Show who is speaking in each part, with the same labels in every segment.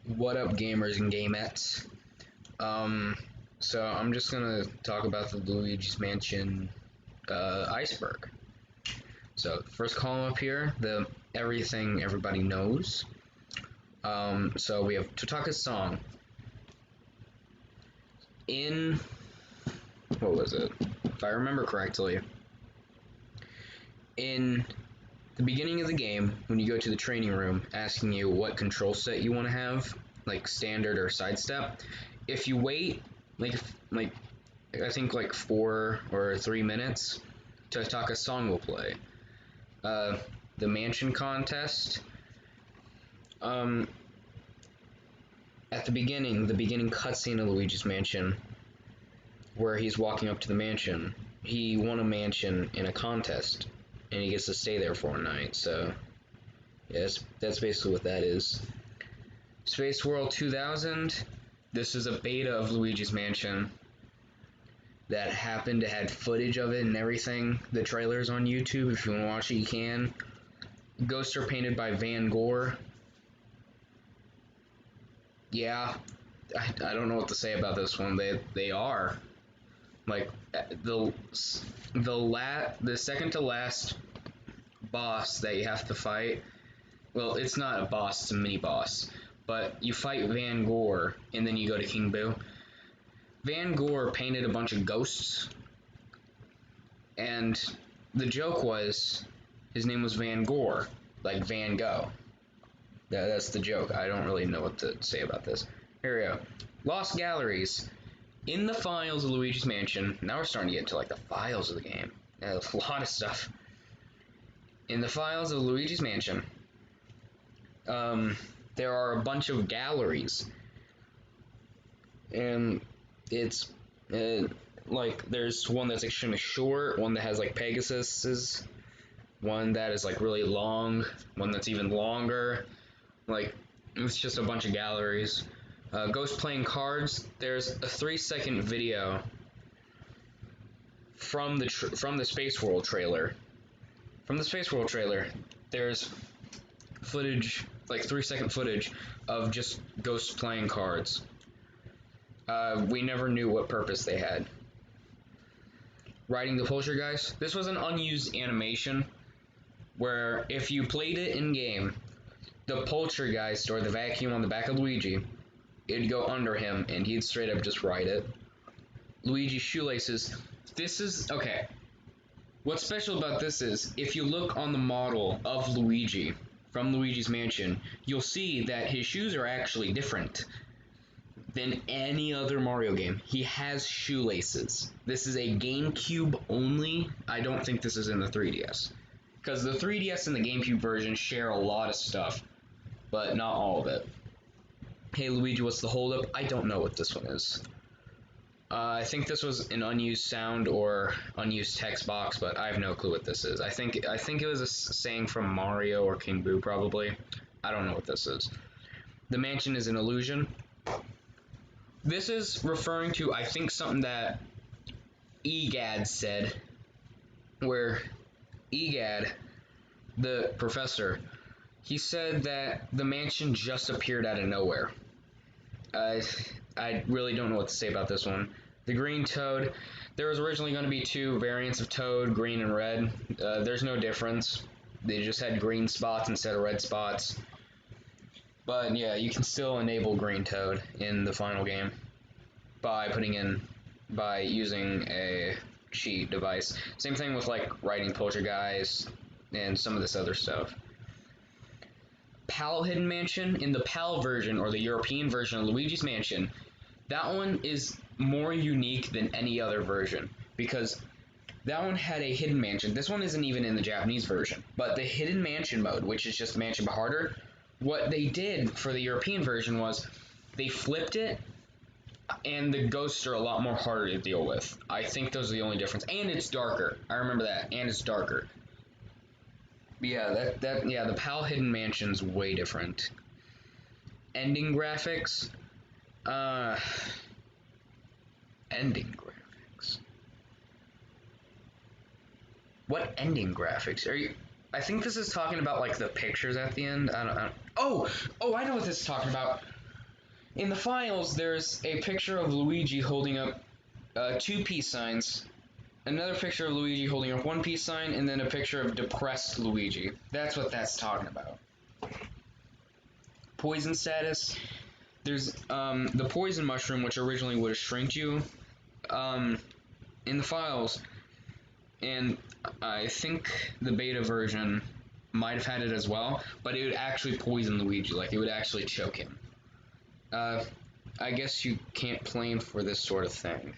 Speaker 1: What up, gamers and gamettes? So I'm just gonna talk about the Luigi's Mansion iceberg. So first column up here, the everything everybody knows. So we have Totaka's song. In what was it? If I remember correctly, in the beginning of the game, when you go to the training room, asking you what control set you want to have, like standard or sidestep, if you wait like I think like 4 or 3 minutes, Totaka's song will play. The mansion contest. At the beginning cutscene of Luigi's Mansion, where he's walking up to the mansion, he won a mansion in a contest, and he gets to stay there for a night. So, yes, that's basically what that is. Space World 2000. This is a beta of Luigi's Mansion that happened to have footage of it and everything. The trailer's on YouTube. If you want to watch it, you can. Ghosts are painted by Van Gogh. Yeah, I don't know what to say about this one. They are like the second to last boss that you have to fight. Well, it's not a boss; it's a mini boss. But you fight Van Gogh, and then you go to King Boo. Van Gogh painted a bunch of ghosts, and the joke was his name was Van Gogh, like Van Gogh. That's the joke. I don't really know what to say about this. Here we go. Lost Galleries. In the files of Luigi's Mansion, now we're starting to get into like the files of the game. There's a lot of stuff. In the files of Luigi's Mansion, there are a bunch of galleries. And it's like there's one that's extremely short, one that has like Pegasuses, one that is like really long, one that's even longer. Like, it's just a bunch of galleries. Ghost playing cards. There's a 3-second video from the Space World trailer. From the Space World trailer, there's footage, like 3-second footage of just ghosts playing cards. We never knew what purpose they had. Riding the Poltergeist. This was an unused animation where if you played it in game, the poltergeist or the vacuum on the back of Luigi, it'd go under him and he'd straight up just ride it. Luigi's shoelaces. This is okay. What's special about this is if you look on the model of Luigi from Luigi's Mansion, you'll see that his shoes are actually different than any other Mario game. He has shoelaces. This is a GameCube only. I don't think this is in the 3DS. Because the 3DS and the GameCube version share a lot of stuff, but not all of it. Hey Luigi, what's the holdup? I don't know what this one is. I think this was an unused sound or unused text box, but I have no clue what this is. I think it was a saying from Mario or King Boo probably. I don't know what this is. The mansion is an illusion. This is referring to, I think, something that Egad said, where Egad, the professor, he said that the mansion just appeared out of nowhere. I really don't know what to say about this one. The green toad. There was originally going to be 2 variants of toad, green and red. There's no difference. They just had green spots instead of red spots. But yeah, you can still enable green toad in the final game by using a cheat device. Same thing with like riding poltergeist and some of this other stuff. PAL Hidden Mansion. In the PAL version, or the European version of Luigi's Mansion, that one is more unique than any other version because that one had a hidden mansion. This one isn't even in the Japanese version, but the hidden mansion mode, which is just mansion but harder, what they did for the European version was they flipped it, and the ghosts are a lot more harder to deal with. I think those are the only difference. And it's darker. I remember that. And it's darker. But yeah, the PAL Hidden Mansion's way different. Ending graphics. Ending graphics. What ending graphics? Are you? I think this is talking about like the pictures at the end. I don't. Oh, I know what this is talking about. In the files, there's a picture of Luigi holding up two peace signs, another picture of Luigi holding up one peace sign, and then a picture of depressed Luigi. That's what that's talking about. Poison status. There's the poison mushroom, which originally would have shrinked you in the files, and I think the beta version might have had it as well, but it would actually poison Luigi, like it would actually choke him. I guess you can't claim for this sort of thing.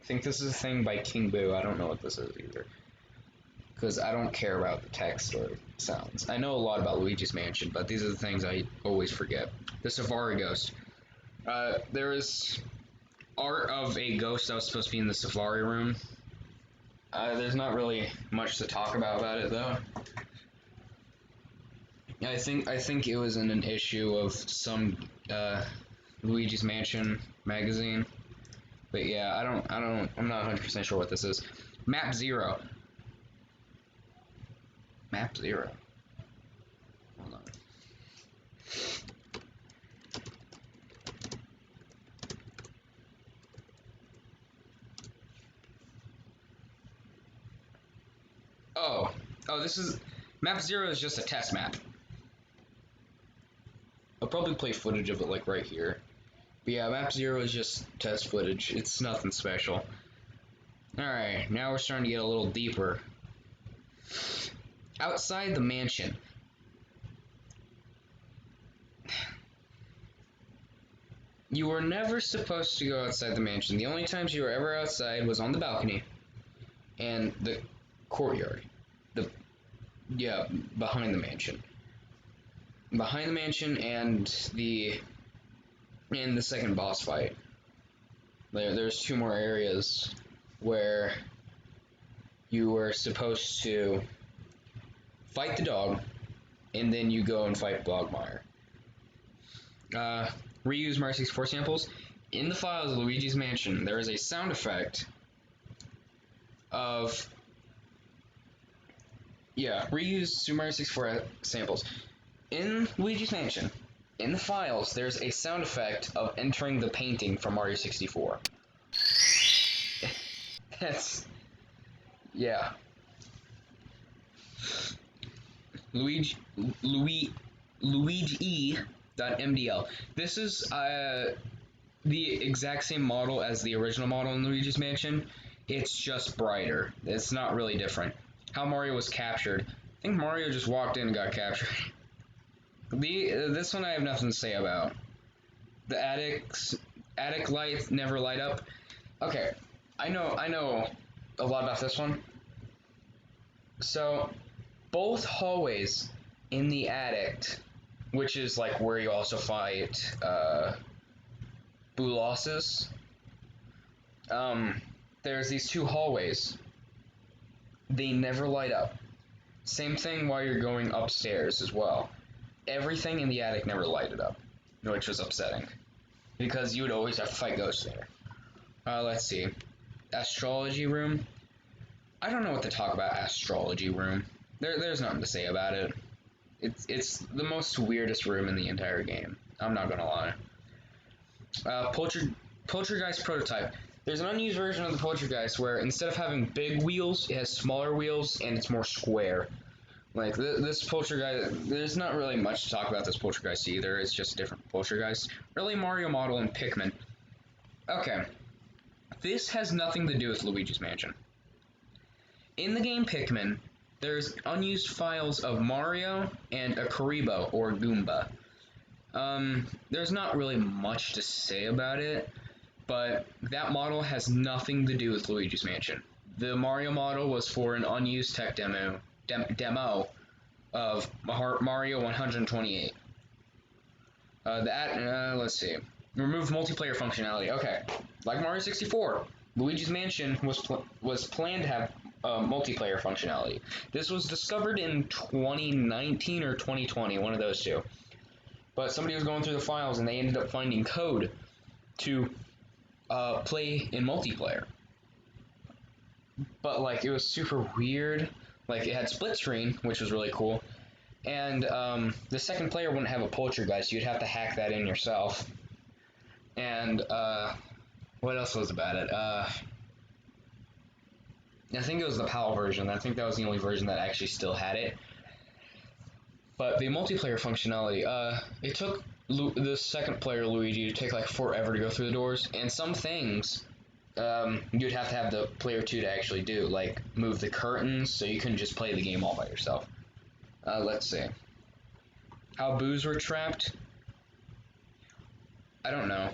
Speaker 1: I think this is a thing by King Boo. I don't know what this is either, because I don't care about the text or sounds. I know a lot about Luigi's Mansion, but these are the things I always forget. The Safari Ghost. There is art of a ghost that was supposed to be in the Safari Room. There's not really much to talk about it though. I think it was in an issue of some Luigi's Mansion magazine. But yeah, I'm not 100% sure what this is. Map Zero. Map Zero. Hold on. Oh, this is Map Zero is just a test map. I'll probably play footage of it like right here. But yeah, Map Zero is just test footage. It's nothing special. Alright, now we're starting to get a little deeper. Outside the mansion. You were never supposed to go outside the mansion. The only times you were ever outside was on the balcony and the courtyard. Behind the mansion. Behind the mansion and the second boss fight. There's two more areas where you were supposed to fight the dog, and then you go and fight Blogmire. Reuse Mario 64 samples. In the files of Luigi's Mansion, there is a sound effect of reuse Super Mario 64 samples. In Luigi's Mansion, in the files, there's a sound effect of entering the painting from Mario 64. That's... yeah. Luigi.mdl. This is the exact same model as the original model in Luigi's Mansion. It's just brighter. It's not really different. How Mario was captured. I think Mario just walked in and got captured. This one I have nothing to say about. The attic lights never light up. Okay, I know a lot about this one. So, both hallways in the attic, which is like where you also fight Boolossus, there's these two hallways. They never light up. Same thing while you're going upstairs as well. Everything in the attic never lighted up, which was upsetting, because you would always have to fight ghosts there. Let's see. Astrology Room. I don't know what to talk about Astrology Room. There's nothing to say about it. It's the most weirdest room in the entire game. I'm not gonna lie. Poltergeist Prototype. There's an unused version of the Poltergeist where instead of having big wheels, it has smaller wheels and it's more square. Like this Poltergeist, there's not really much to talk about this Poltergeist either. It's just a different Poltergeist. Really Mario model and Pikmin. Okay, this has nothing to do with Luigi's Mansion. In the game Pikmin, there's unused files of Mario and a Karibo or Goomba. There's not really much to say about it, but that model has nothing to do with Luigi's Mansion. The Mario model was for an unused tech demo of Mario 128. Let's see. Remove multiplayer functionality. Okay, like Mario 64, Luigi's Mansion was planned to have multiplayer functionality. This was discovered in 2019 or 2020, one of those two. But somebody was going through the files and they ended up finding code to play in multiplayer. But like it was super weird. Like it had split screen, which was really cool. And the second player wouldn't have a poltergeist. You'd have to hack that in yourself. And what else was about it? I think it was the PAL version. I think that was the only version that actually still had it. But the multiplayer functionality, it took the second player Luigi to take like forever to go through the doors, and some things you'd have to have the player 2 to actually do, like move the curtains, so you couldn't just play the game all by yourself. Let's see. How boos were trapped? I don't know.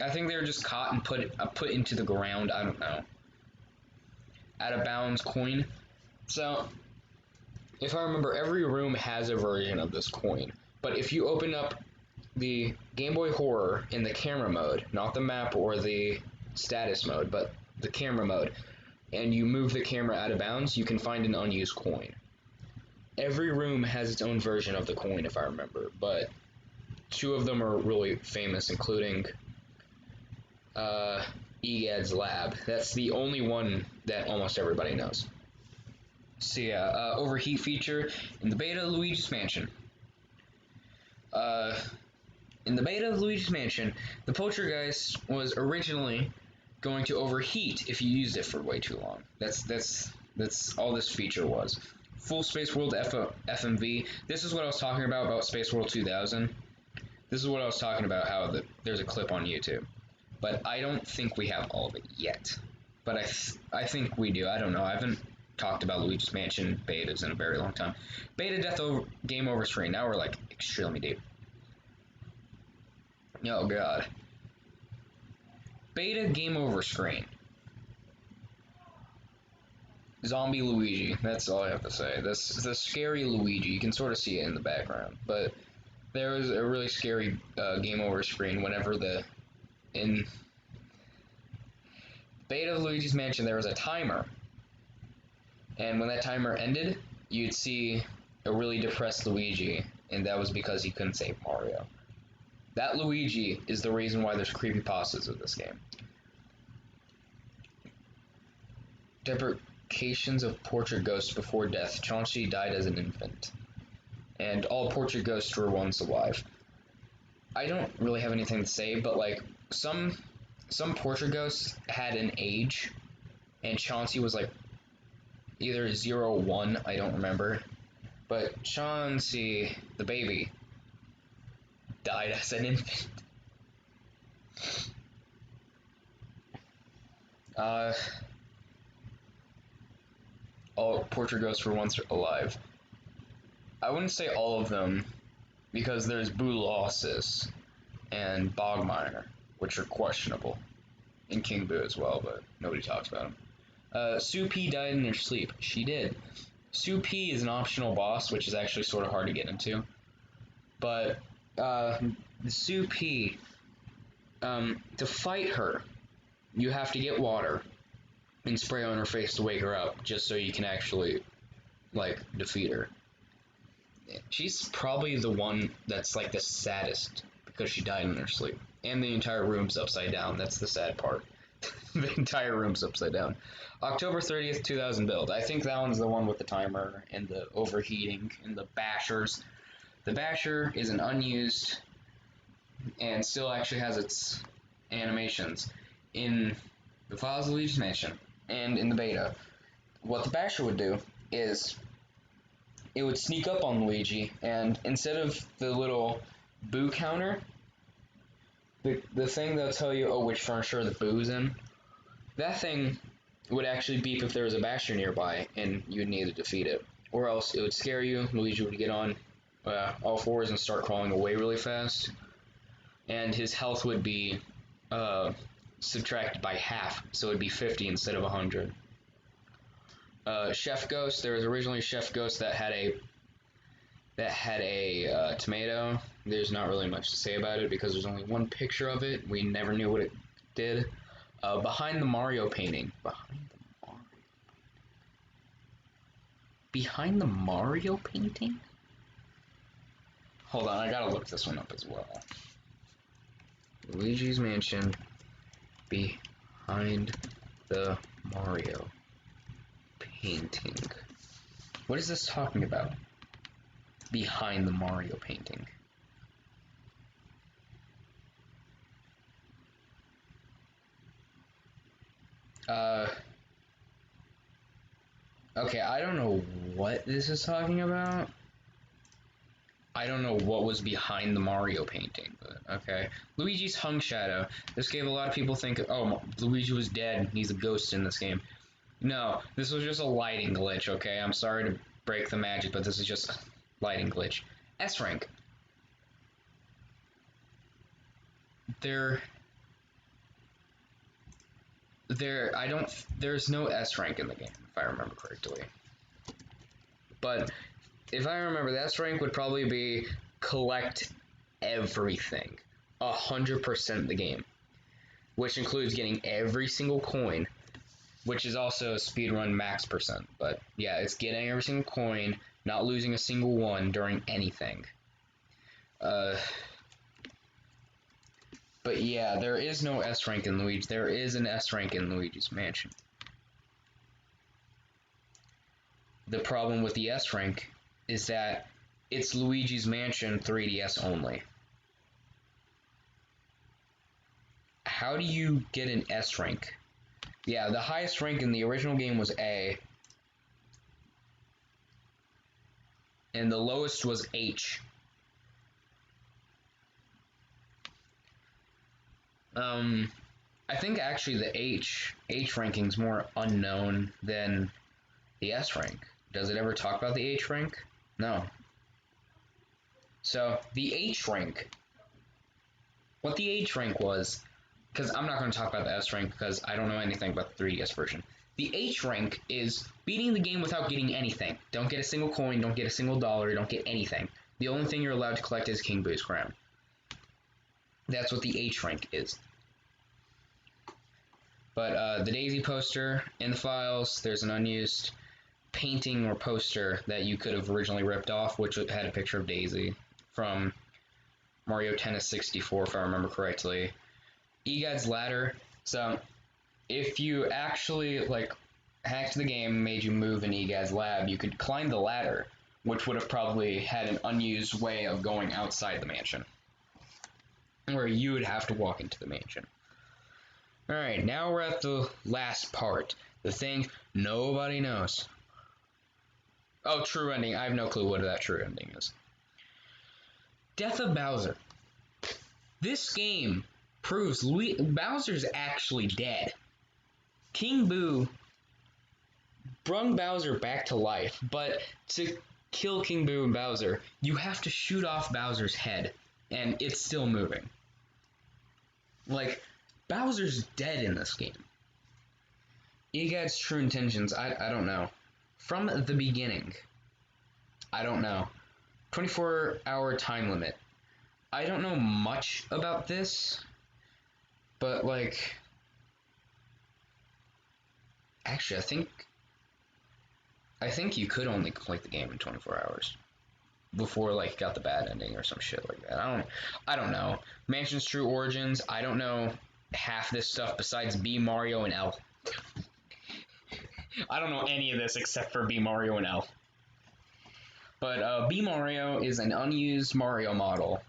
Speaker 1: I think they were just caught and put into the ground. I don't know. Out of bounds coin. So, if I remember, every room has a version of this coin. But if you open up the Game Boy Horror in the camera mode, not the map or the status mode, but the camera mode, and you move the camera out of bounds, you can find an unused coin. Every room has its own version of the coin, if I remember, but two of them are really famous, including Egad's Lab. That's the only one that almost everybody knows. So yeah, overheat feature in the beta of Luigi's Mansion. In the beta of Luigi's Mansion, the Poltergeist was originally going to overheat if you used it for way too long. That's all this feature was. Full Space World FMV. This is what I was talking about Space World 2000. This is what I was talking about, how there's a clip on YouTube. But I don't think we have all of it yet. But I think we do. I don't know. I haven't talked about Luigi's Mansion betas in a very long time. Beta death game over screen. Now we're like extremely deep. Oh god. Beta game over screen. Zombie Luigi. That's all I have to say. This the scary Luigi. You can sort of see it in the background, but there was a really scary game over screen whenever in beta of Luigi's Mansion there was a timer, and when that timer ended, you'd see a really depressed Luigi, and that was because he couldn't save Mario. That Luigi is the reason why there's creepypastas of this game. Deprecations of portrait ghosts before death. Chauncey died as an infant, and all portrait ghosts were once alive. I don't really have anything to say, but like some portrait ghosts had an age, and Chauncey was like either 0 or 1, I don't remember. But Chauncey, the baby, died as an infant. All portrait ghosts were once alive. I wouldn't say all of them, because there's Boolossus and Bogmire, which are questionable, and King Boo as well, but nobody talks about him. Sue P died in her sleep. She did. Sue P is an optional boss, which is actually sort of hard to get into. But Sue P, to fight her, you have to get water and spray on her face to wake her up, just so you can actually, like, defeat her. She's probably the one that's, like, the saddest, because she died in her sleep. And the entire room's upside down. That's the sad part. The entire room's upside down. October 30th, 2000 build. I think that one's the one with the timer and the overheating and the bashers. The basher is an unused and still actually has its animations in the files of Luigi's Mansion and in the beta. What the basher would do is it would sneak up on Luigi, and instead of the little boo counter, the thing that'll tell you, oh, which furniture the boo's in, that thing would actually beep if there was a basher nearby, and you'd need to defeat it. Or else it would scare you, Luigi would get on all fours and start crawling away really fast, and his health would be subtracted by half, so it'd be 50 instead of 100. Chef Ghost, there was originally a Chef Ghost that had a tomato. There's not really much to say about it because there's only one picture of it. We never knew what it did. Behind the Mario painting. Behind the Mario painting? Hold on, I gotta look this one up as well. Luigi's Mansion behind the Mario painting. What is this talking about? Behind the Mario painting. Uh, okay, I don't know what this is talking about. I don't know what was behind the Mario painting, but okay. Luigi's hung shadow. This gave a lot of people think, oh, Luigi was dead. He's a ghost in this game. No, this was just a lighting glitch, okay? I'm sorry to break the magic, but this is just a lighting glitch. S rank. There, I don't, there's no S rank in the game, if I remember correctly. But if I remember, the S rank would probably be collect everything. 100% the game. Which includes getting every single coin, which is also speedrun max percent. But yeah, it's getting every single coin, not losing a single one during anything. But yeah, there is no S rank in Luigi. There is an S rank in Luigi's Mansion. The problem with the S rank is that it's Luigi's Mansion 3DS only. How do you get an S rank? Yeah, the highest rank in the original game was A, and the lowest was H. I think actually the H ranking's more unknown than the S rank. Does it ever talk about the H rank? No. So the H rank, what the H rank was, because I'm not going to talk about the S rank because I don't know anything about the 3DS version. The H rank is beating the game without getting anything. Don't get a single coin, don't get a single dollar, don't get anything. The only thing you're allowed to collect is King Boo's crown. That's what the H rank is. But the Daisy poster in the files, there's an unused painting or poster that you could have originally ripped off, which had a picture of Daisy from Mario Tennis 64, if I remember correctly. Egad's ladder. So if you actually like hacked the game, made you move in Egad's lab, you could climb the ladder, which would have probably had an unused way of going outside the mansion, where you would have to walk into the mansion. Alright, now we're at the last part. The thing nobody knows. Oh, true ending. I have no clue what that true ending is. Death of Bowser. This game proves Bowser's actually dead. King Boo brung Bowser back to life, but to kill King Boo and Bowser, you have to shoot off Bowser's head, and it's still moving. Like, Bowser's dead in this game. Egad's true intentions, I don't know. From the beginning, I don't know. 24-hour time limit. I don't know much about this, but like, actually, I think you could only complete the game in 24 hours before like got the bad ending or some shit like that. I don't know. Mansion's true origins. I don't know half this stuff besides B, Mario, and L. I don't know any of this except for B, Mario, and L. But B Mario is an unused Mario model,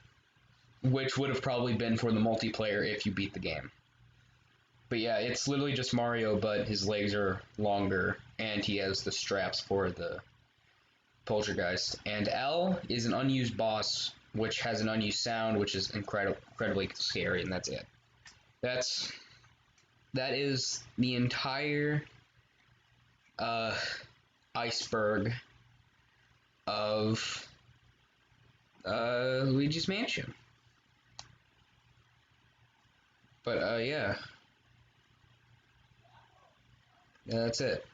Speaker 1: which would have probably been for the multiplayer if you beat the game. But yeah, it's literally just Mario, but his legs are longer, and he has the straps for the poltergeist. And L is an unused boss, which has an unused sound, which is incredibly scary, and that's it. That is the entire iceberg of Luigi's Mansion. But yeah, that's it.